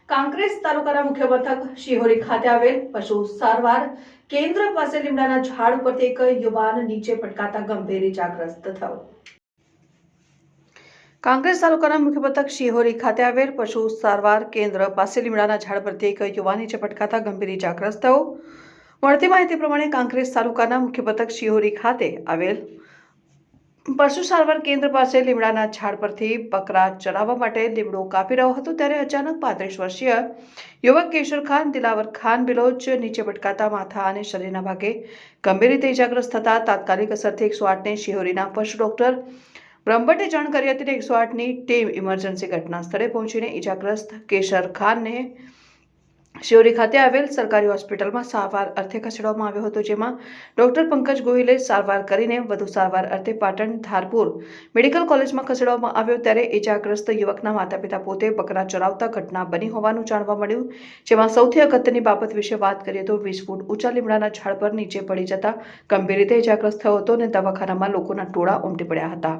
કાંકરેજ તાલુકાના મુખ્ય મથક શિહોરી ખાતે આવેલ પશુ સારવાર કેન્દ્ર પાસે લીમડાના ઝાડ ઉપરથી એક યુવાન નીચે પટકાતા ગંભીર ઇજાગ્રસ્ત થયો। કાંકરેજ તાલુકાના મુખ્ય મથક શિહોરી ખાતે આવેલ પશુ સારવાર કેન્દ્ર પાસે લીમડાના ઝાડ પરથી એક યુવાન નીચે પટકાતા ગંભીર ઇજાગ્રસ્ત થયો। મળતી માહિતી પ્રમાણે કાંકરેજ તાલુકાના મુખ્ય મથક શિહોરી ખાતે આવેલ પશુ સારવાર કેન્દ્ર પાસે લીમડાના ઝાડ પરથી બકરા ચરાવવા માટે લીમડો કાપી રહ્યો હતો ત્યારે અચાનક 35 વર્ષીય યુવક કેશર ખાન દિલાવર ખાન બિલોચ નીચે પટકાતા માથા અને શરીરના ભાગે ગંભીર રીતે ઇજાગ્રસ્ત થતા તાત્કાલિક અસરથી 108ને શિહોરીના પશુ ડોક્ટર બ્રહ્મભટ્ટે જાણ કરી હતી। 108ની ટીમ ઇમરજન્સી ઘટના સ્થળે પહોંચીને ઇજાગ્રસ્ત કેશર ખાનને શિહોરી ખાતે આવેલ સરકારી હોસ્પિટલમાં સારવાર અર્થે ખસેડવામાં આવ્યો હતો, જેમાં ડોક્ટર પંકજ ગોહિલે સારવાર કરીને વધુ સારવાર અર્થે પાટણ ધારપુર મેડિકલ કોલેજમાં ખસેડવામાં આવ્યો। ત્યારે ઇજાગ્રસ્ત યુવકના માતા-પિતા પોતે બકરા ચરાવતા ઘટના બની હોવાનું જાણવા મળ્યું, જેમાં સૌથી અગત્યની બાબત વિશે વાત કરીએ તો 20 ફૂટ ઊંચા લીમડાના ઝાડ પર નીચે પડી જતા ગંભીર રીતે ઇજાગ્રસ્ત થયો હતો અને દવાખાનામાં લોકોના ટોળા ઉમટી પડ્યા હતા।